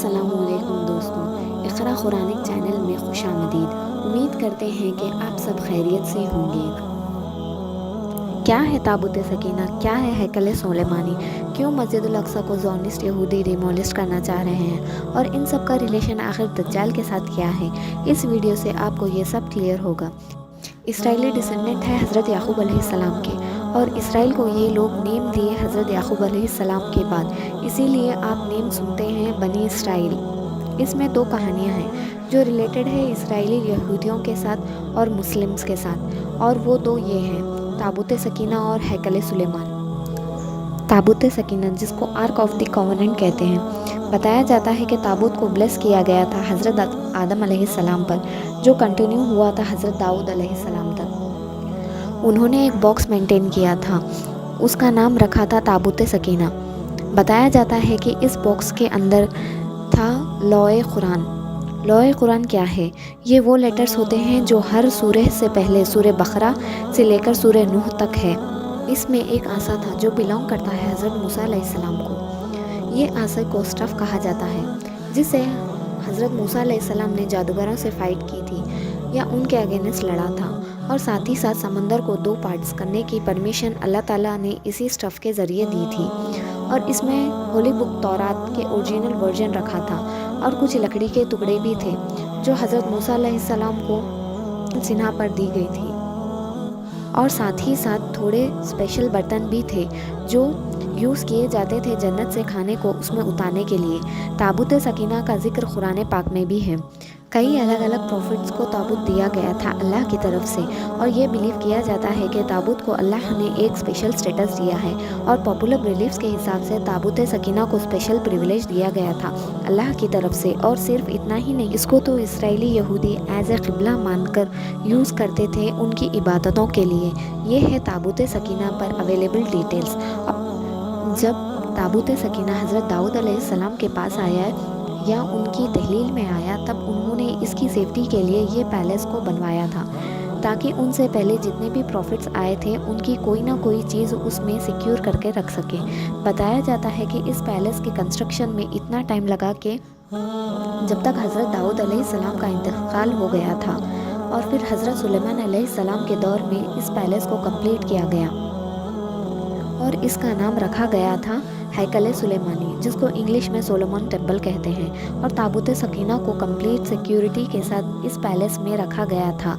السلام علیکم دوستوں، اقرا قرآنک چینل میں خوش آمدید۔ امید کرتے ہیں کہ آپ سب خیریت سے ہوں گے۔ کیا ہے تابوت سکینہ؟ کیا ہے ہیکل سلیمانی؟ کیوں مسجد الاقصیٰ کو زیونسٹ یہودی ڈیمولسٹ کرنا چاہ رہے ہیں؟ اور ان سب کا ریلیشن آخر دجال کے ساتھ کیا ہے؟ اس ویڈیو سے آپ کو یہ سب کلیئر ہوگا۔ اسرائیلی ڈسینڈنٹ ہے حضرت یعقوب علیہ السلام کے، اور اسرائیل کو یہ لوگ نیم دیے حضرت یعقوب علیہ السلام کے بعد، اسی لیے آپ نیم سنتے ہیں بنی اسرائیل۔ اس میں دو کہانیاں ہیں جو ریلیٹڈ ہے اسرائیلی یہودیوں کے ساتھ اور مسلمز کے ساتھ، اور وہ دو یہ ہیں تابوت سکینہ اور ہیکل سلیمان۔ تابوت سکینہ، جس کو آرک آف دی کووننٹ کہتے ہیں، بتایا جاتا ہے کہ تابوت کو بلیس کیا گیا تھا حضرت آدم علیہ السلام پر، جو کنٹینیو ہوا تھا حضرت داؤد علیہ السلام تک۔ انہوں نے ایک باکس مینٹین کیا تھا، اس کا نام رکھا تھا تابوت سکینہ۔ بتایا جاتا ہے کہ اس باکس کے اندر تھا لوح قرآن۔ لوح قرآن کیا ہے؟ یہ وہ لیٹرز ہوتے ہیں جو ہر سورہ سے پہلے سورہ بقرہ سے لے کر سورہ نوح تک ہے۔ اس میں ایک عصا تھا جو بلانگ کرتا ہے حضرت موسیٰ علیہ السلام کو۔ یہ عصا کو اسٹف کہا جاتا ہے، جس سے حضرت موسیٰ علیہ السلام نے جادوگروں سے فائٹ کی تھی یا ان کے اگینسٹ لڑا تھا، اور ساتھ ہی ساتھ سمندر کو دو پارٹس کرنے کی پرمیشن اللہ تعالیٰ نے اسی اسٹف کے ذریعے دی تھی، اور اس میں ہولی بک تورات کے اوریجنل ورژن رکھا تھا، اور کچھ لکڑی کے ٹکڑے بھی تھے جو حضرت موسیٰ علیہ السلام کو سینہ پر دی گئی تھی، اور ساتھ ہی ساتھ تھوڑے اسپیشل برتن بھی تھے جو یوز کیے جاتے تھے جنت سے کھانے کو اس میں اتارنے کے لیے۔ تابوت سکینہ کا ذکر قرآن پاک میں بھی ہے۔ کئی الگ الگ پروفٹس کو تابوت دیا گیا تھا اللہ کی طرف سے، اور یہ بلیو کیا جاتا ہے کہ تابوت کو اللہ نے ایک اسپیشل سٹیٹس دیا ہے، اور پاپولر بلیفز کے حساب سے تابوت سکینہ کو اسپیشل پریویلیج دیا گیا تھا اللہ کی طرف سے۔ اور صرف اتنا ہی نہیں، اس کو تو اسرائیلی یہودی ایز اے قبلہ مان کر یوز کرتے تھے ان کی عبادتوں کے لیے۔ یہ ہے تابوت سکینہ پر اویلیبل ڈیٹیلز۔ جب تابوت سکینہ حضرت داؤد علیہ السلام کے پاس آیا یا ان کی تحلیل میں آیا، تب انہوں نے اس کی سیفٹی کے لیے یہ پیلس کو بنوایا تھا، تاکہ ان سے پہلے جتنے بھی پروفٹس آئے تھے ان کی کوئی نہ کوئی چیز اس میں سیکیور کر کے رکھ سکے۔ بتایا جاتا ہے کہ اس پیلس کے کنسٹرکشن میں اتنا ٹائم لگا کہ جب تک حضرت داؤد علیہ السلام کا انتقال ہو گیا تھا، اور پھر حضرت سلیمان علیہ السلام کے دور میں اس پیلس کو کمپلیٹ کیا گیا، اور اس کا نام رکھا گیا تھا ہیکل سلیمانی، جس کو انگلش میں سولومون ٹیمپل کہتے ہیں۔ اور تابوت سکینہ کو کمپلیٹ سیکیورٹی کے ساتھ اس پیلس میں رکھا گیا تھا۔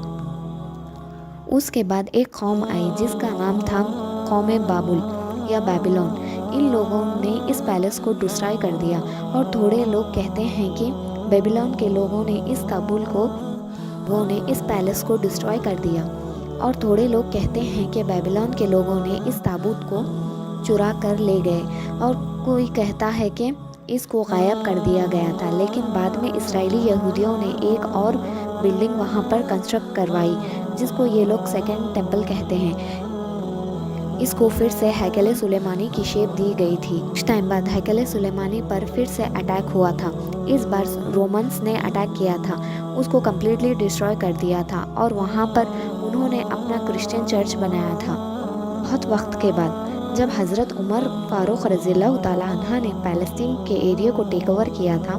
اس کے بعد ایک قوم آئی جس کا نام تھا قوم بابل یا بیبلون۔ ان لوگوں نے اس پیلس کو ڈسٹرائے کر دیا، اور تھوڑے لوگ کہتے ہیں کہ بیبلون کے لوگوں نے اس پیلس کو ڈسٹرائے کر دیا، اور تھوڑے لوگ کہتے ہیں کہ بیبلون کے لوگوں نے اس تابوت کو چرا کر لے گئے، اور کوئی کہتا ہے کہ اس کو غائب کر دیا گیا تھا۔ لیکن بعد میں اسرائیلی یہودیوں نے ایک اور بلڈنگ وہاں پر کنسٹرکٹ کروائی، جس کو یہ لوگ سیکنڈ ٹیمپل کہتے ہیں۔ اس کو پھر سے ہیکل سلیمانی کی شیپ دی گئی تھی۔ کچھ ٹائم بعد ہیکل سلیمانی پر پھر سے اٹیک ہوا تھا۔ اس بار رومنس نے اٹیک کیا تھا، اس کو کمپلیٹلی ڈسٹرائے کر دیا تھا، اور وہاں پر انہوں نے اپنا کرسچن چرچ بنایا تھا۔ بہت وقت کے بعد جب حضرت عمر فاروق رضی اللہ تعالیٰ عنہ نے پیلسٹین کے ایریا کو ٹیک اوور کیا تھا،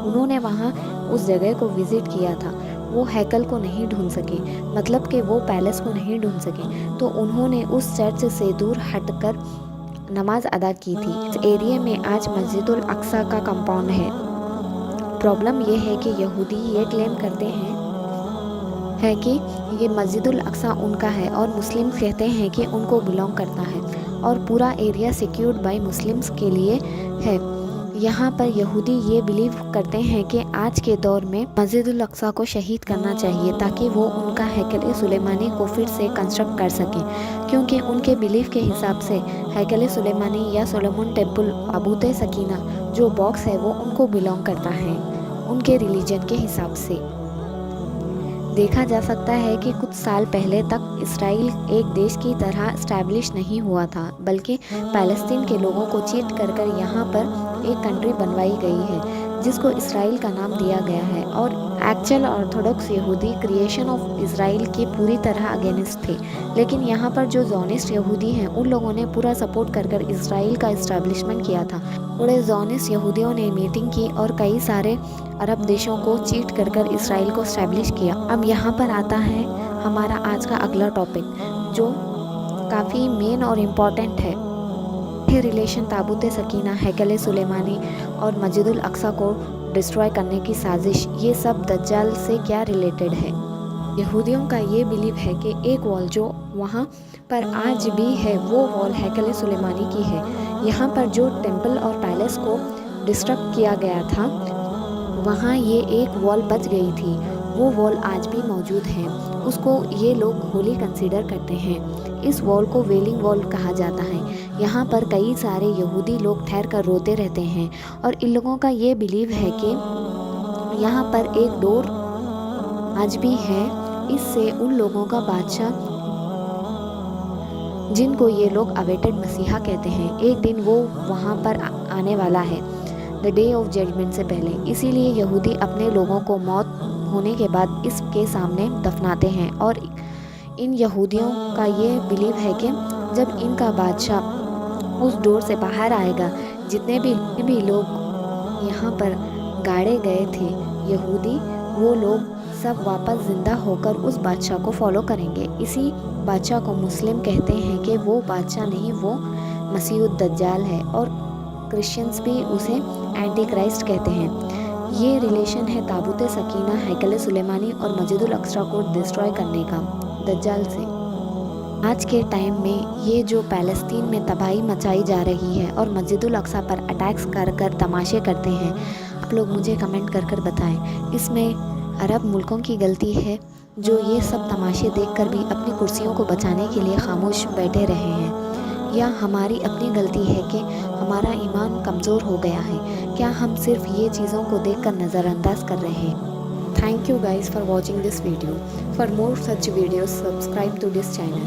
انہوں نے وہاں اس جگہ کو وزٹ کیا تھا۔ وہ ہیکل کو نہیں ڈھونڈ سکے، مطلب کہ وہ پیلس کو نہیں ڈھونڈ سکے، تو انہوں نے اس چرچ سے دور ہٹ کر نماز ادا کی تھی۔ اس ایریا میں آج مسجد الاقصیٰ کا کمپاؤنڈ ہے۔ پرابلم یہ ہے کہ یہودی یہ کلیم کرتے ہیں کہ یہ مسجد الاقصیٰ ان کا ہے، اور مسلم کہتے ہیں کہ ان کو بلانگ کرتا ہے، اور پورا ایریا سیکیورڈ بائی مسلمز کے لیے ہے۔ یہاں پر یہودی یہ بلیو کرتے ہیں کہ آج کے دور میں مسجد الاقصیٰ کو شہید کرنا چاہیے، تاکہ وہ ان کا ہیکل سلیمانی کو پھر سے کنسٹرکٹ کر سکیں، کیونکہ ان کے بلیف کے حساب سے ہیکل سلیمانی یا سولومون ٹیمپل تابوت سکینہ جو باکس ہے وہ ان کو بلانگ کرتا ہے، ان کے ریلیجن کے حساب سے۔ دیکھا جا سکتا ہے کہ کچھ سال پہلے تک اسرائیل ایک دیش کی طرح اسٹیبلش نہیں ہوا تھا، بلکہ پیلسٹین کے لوگوں کو چیٹ کر کر یہاں پر ایک کنٹری بنوائی گئی ہے، جس کو اسرائیل کا نام دیا گیا ہے، اور ایکچوئل آرتھوڈکس یہودی کریشن آف اسرائیل کے پوری طرح اگینسٹ تھے، لیکن یہاں پر جو زونسٹ یہودی ہیں ان لوگوں نے پورا سپورٹ کر اسرائیل کا اسٹیبلشمنٹ کیا تھا۔ تھوڑے زونسٹ یہودیوں نے میٹنگ کی اور کئی سارے عرب دیشوں کو چیٹ کر اسرائیل کو اسٹیبلش کیا۔ اب یہاں پر آتا ہے ہمارا آج کا اگلا ٹاپک، جو کافی مین اور امپورٹنٹ ہے۔ یہ ریلیشن تابوت سکینہ، ہیکل سلیمانی اور مسجد الاقصی کو ڈسٹروائے کرنے کی سازش، یہ سب دجال سے کیا ریلیٹڈ ہے؟ یہودیوں کا یہ بیلیو ہے کہ ایک وال جو وہاں پر آج بھی ہے وہ وال ہیکل سلیمانی کی ہے۔ یہاں پر جو ٹیمپل اور پیلس کو ڈسٹرکٹ کیا گیا تھا وہاں یہ ایک وال بچ گئی تھی، وہ وال آج بھی موجود ہے، اس کو یہ لوگ ہولی کنسیڈر کرتے ہیں۔ اس وال کو ویلنگ وال کہا جاتا ہے۔ یہاں پر کئی سارے یہودی لوگ ٹھہر کر روتے رہتے ہیں، اور ان لوگوں کا یہ بیلیو ہے کہ یہاں پر ایک ڈور آج بھی ہے، اس سے ان لوگوں کا بادشاہ جن کو یہ لوگ اویٹڈ مسیحا کہتے ہیں، ایک دن وہ وہاں پر آنے والا ہے، دی ڈے آف ججمنٹ سے پہلے۔ اسی لیے یہودی اپنے لوگوں کو موت ہونے کے بعد اس کے سامنے دفناتے ہیں، اور ان یہودیوں کا یہ بیلیو ہے کہ جب ان کا بادشاہ اس ڈور سے باہر آئے گا، جتنے بھی لوگ یہاں پر گاڑے گئے تھے یہودی، وہ لوگ سب واپس زندہ ہو کر اس بادشاہ کو فالو کریں گے۔ اسی بادشاہ کو مسلم کہتے ہیں کہ وہ بادشاہ نہیں، وہ مسیح الدجال ہے، اور کرسچنز بھی اسے اینٹی کرائسٹ کہتے ہیں۔ یہ ریلیشن ہے تابوت سکینہ، ہیکل سلیمانی اور مسجد الاقصی کو ڈسٹروائے کرنے کا دجال سے۔ آج کے ٹائم میں یہ جو فلسطین میں تباہی مچائی جا رہی ہے اور مسجد الاقصی پر اٹیکس کر تماشے کرتے ہیں، آپ لوگ مجھے کمنٹ کر بتائیں، اس میں عرب ملکوں کی غلطی ہے جو یہ سب تماشے دیکھ کر بھی اپنی کرسیوں کو بچانے کے لیے خاموش بیٹھے رہے ہیں، یا ہماری اپنی غلطی ہے کہ ہمارا ایمان کمزور ہو گیا ہے؟ کیا ہم صرف یہ چیزوں کو دیکھ کر نظر انداز کر رہے ہیں؟ Thank you guys for watching this video. For more such videos, subscribe to this channel.